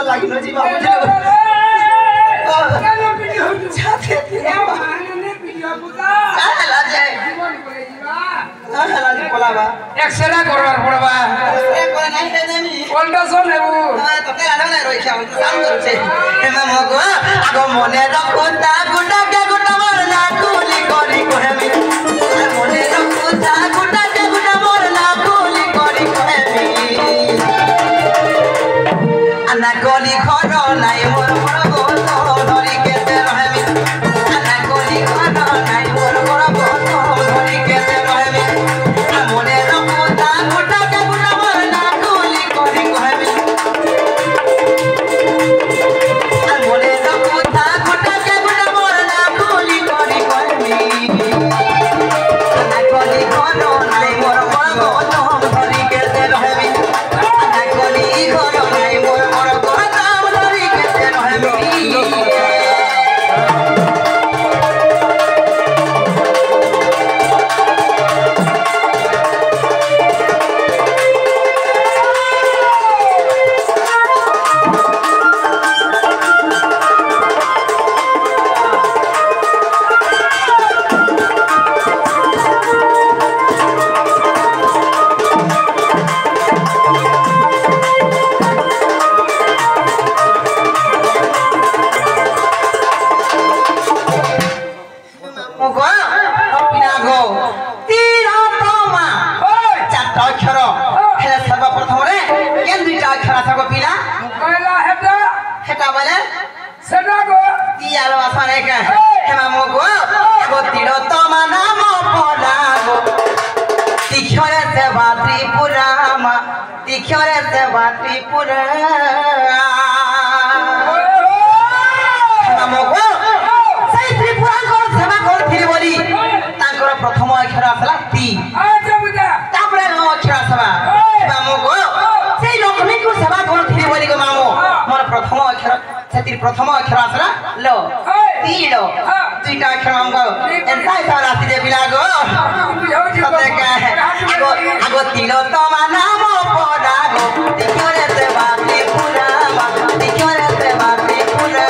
lagi noji babu je. Kalau video Jate ya mana nih video buka. Ala je. জীবন করে দিবা। Ala di pola ba. X ray করবার পড়বা। E ko nai de nami. অল্ট্রাসাউন্ড নেবো। To ke ala na roi khau sam korche. Ema mogo ago mone rakhunta guta ke guta morna kuli kori kohemi. Mone rakhunta guta ke guta morna kuli kori kohemi. Ana goli khoro nai mor mor goto dhori kete rahemi. Ana goli khoro nai mor mor goto dhori kete rahemi. Mone rakhunta guta ke guta morna kuli kori kohemi. Mone rakhunta guta ke guta morna kuli kori kohemi. Ana goli khoro nai mor mor goto dhori kete rahemi. Ana goli khoro nai mor mor goto dhori kete rahemi. Mogo, pinago, tiro toma. Chatta অক্ষর হেলে সর্বপ্রথমে কেন দুইটা অক্ষর থাকো পিলা কয়লা হেটা সেটা বলে সেটা গো তি আর আসানে কে হেমা মোগো গো tiro toma নাম পড়াগো তিখরে সেবা ত্রিপুরামা তিখরে সেবা ত্রিপুরা হেমা মোগো সেই ত্রিপুরা কো সেবা করথিলি বলি তাଙ୍କର ପ୍ରଥମ ଅକ୍ଷର ଆସିଲା ତି আচ্ছা বুঝা ତାପରେ ନଅ ଅକ୍ଷର ଆସିବା ମାମୁ ଗୋ ସେଇ ଲକ୍ଷ୍ମୀଙ୍କୁ ସେବା କରୁଥିଲି ବୋଲି ଗୋ ମାମୁ ମୋର ପ୍ରଥମ ଅକ୍ଷର ସେଥିରେ ପ୍ରଥମ ଅକ୍ଷର ଆସିଲା ଲ ତିଳ ଦୁଇଟା ଅକ୍ଷର ମାମୁ ଗୋ ଏନ୍ତା ହିସାବରେ ଆସିଲେ ପିଲା ଗୋ ସତେ କାହେ ଆଗ ତିଳ ତମା ନାମ ପଡା ଗୋ ଦେଖିରେ ସେ ବାତି ପୁରା ଦେଖିରେ ସେ ବାତି ପୁରା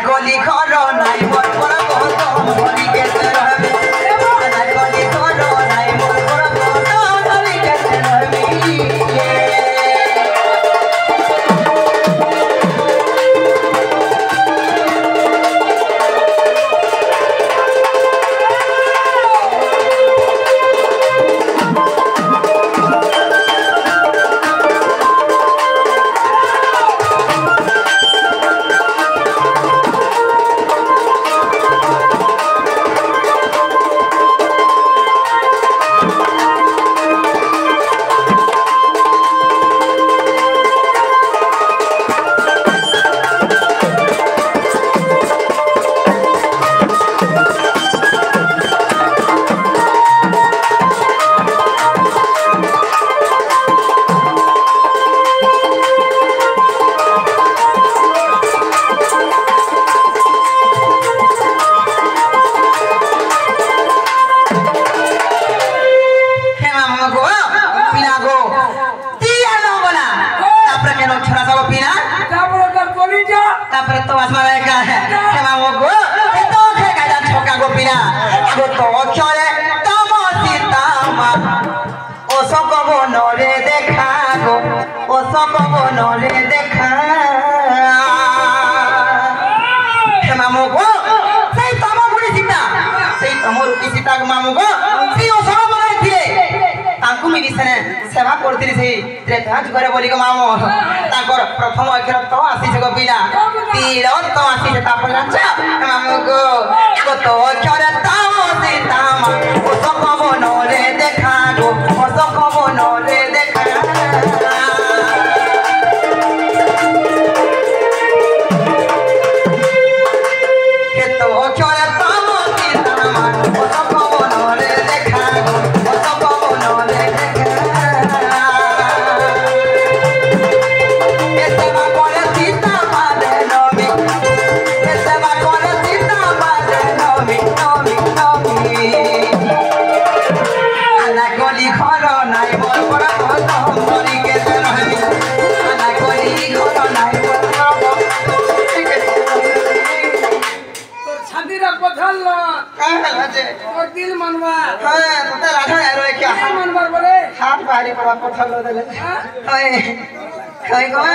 গলি ঘর নাই মোর বড় কত ধরি গেছে রবি গলি ঘর নাই মোর বড় কত ধরি গেছে রবি তারপরে তো আসমার একা হেমা মগো তো খেগাটা ছকা গো পিলা আগো তো অক্ষরে তম সীতামা ও সকব নরে দেখা গো ও সকব নরে দেখা হেমা মগো সেই তম গুড়ি সীতা সেই তম রূপী সীতা মামু গো সেই ও সকব নরে দিলে তাଙ୍କୁ মিলিছেনে সেবা করতিলি সেই ত্রেতা যুগরে বলি গো মামু তাଙ୍କର ପ୍ରଥମ ଅକ୍ଷର ତ ଆସିছে ଗো ପିଲା ତୀର ତ ଆସିছে ତାପରେ ଜାଣିଛ ମାମୁ ଗো ତ ଅକ୍ଷର ତାମ ସୀତାମା ଓ ସକବ ନରେ ଦେଖା ଗো ଓ ସକବ ନରେ ଦେଖା କଥା ଦେଲେ ହଏ ହଏ କଣ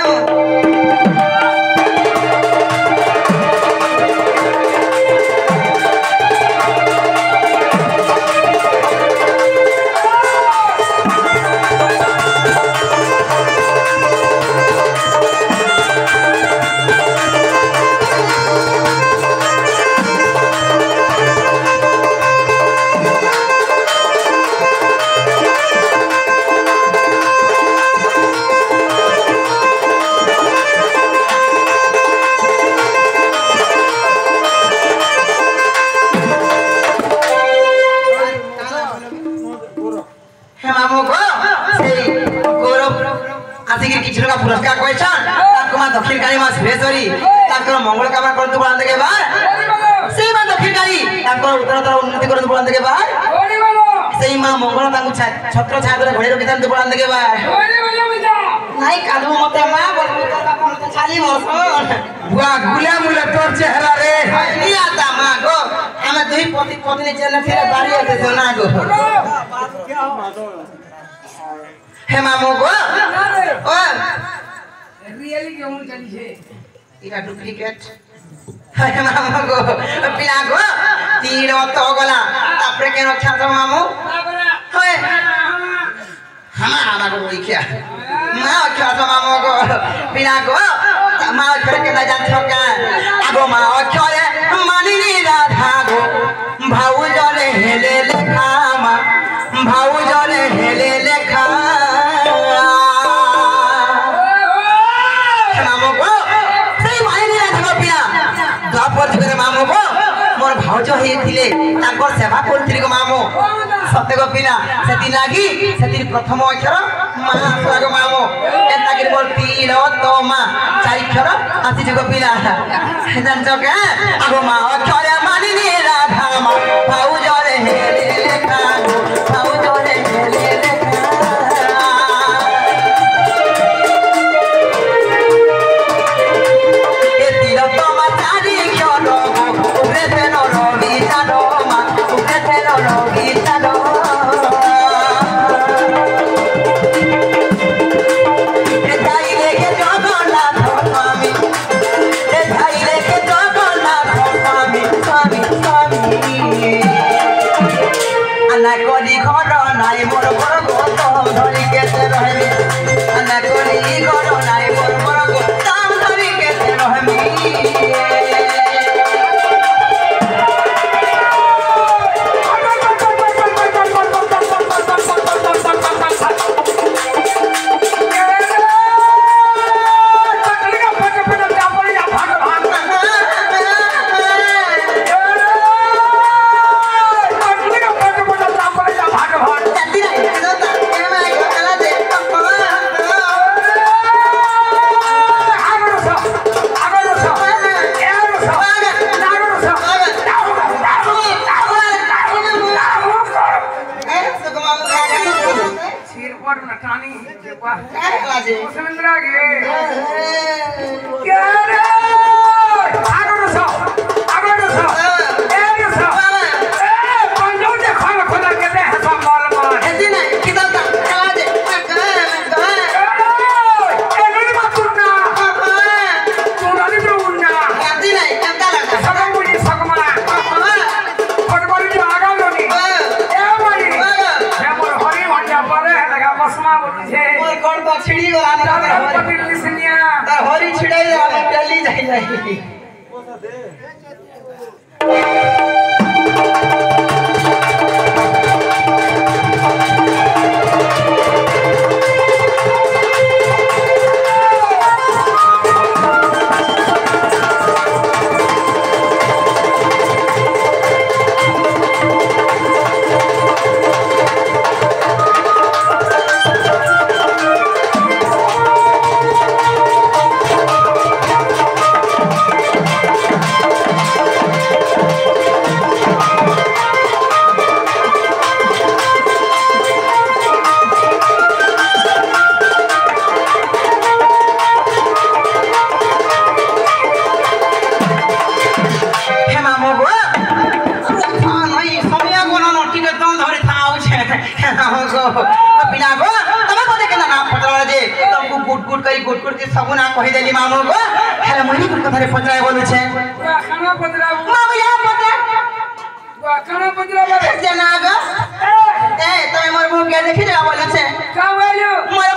पुरस्कार क्वेश्चन ताको मा दक्षिण काली मा श्रेष्ठरी ताको मंगल कामना करतु बोलंद के बाद सेई मा दक्षिण काली ताको उत्तर उत्तर उन्नति करतु बोलंद के बाद सेई मा मंगल ताको छत्र छात्र घोड़े रखितंतु बोलंद के बाद नाही कालू मते मा बोलबो त खाली बसन बुआ गुला मुला तोर चेहरा रे निया ता मा गो हमें दुई पति पत्नी चले फिरे बारी आते सोना गो हे मामू गो ओ रियली क्यों चली छे इरा डुप्लीकेट हे मामू गो पिला गो तीर तो गला तापरे के रक्षा तो मामू होय हमा गो लिखिया मा अच्छा तो मामू गो पिला गो मा अक्षर के ना जान छका आगो मा अक्षर मानी नी राधा गो भाऊ जले हेले लेखा मा भाऊ जले हेले लेखा मामू गो मोर भाउज हेथिले ताकर सेवा करथिले गो मामू सत्य गो पिला सेति लागी सेति प्रथम अक्षर मा गो मामू एता कि मोर तीर तो मा चारि अक्षर आसी गो पिला जान जका आगो मा अक्षर मानी नी राधा मा भाउज रे हेले लेखा भाउज रे हेले लेखा ए तीर तो मा चारि अक्षर हरी छिड़ाई डली जाई गुट के सब ना कहि देली मामू को हेले मोनी गुट कथारे पचराय बोलु छे खाना पतरा मामू या पतरा खाना पतरा बारे जनाग ए तमे मोर मुंह के देखि जा बोलु छे का बोलू मोर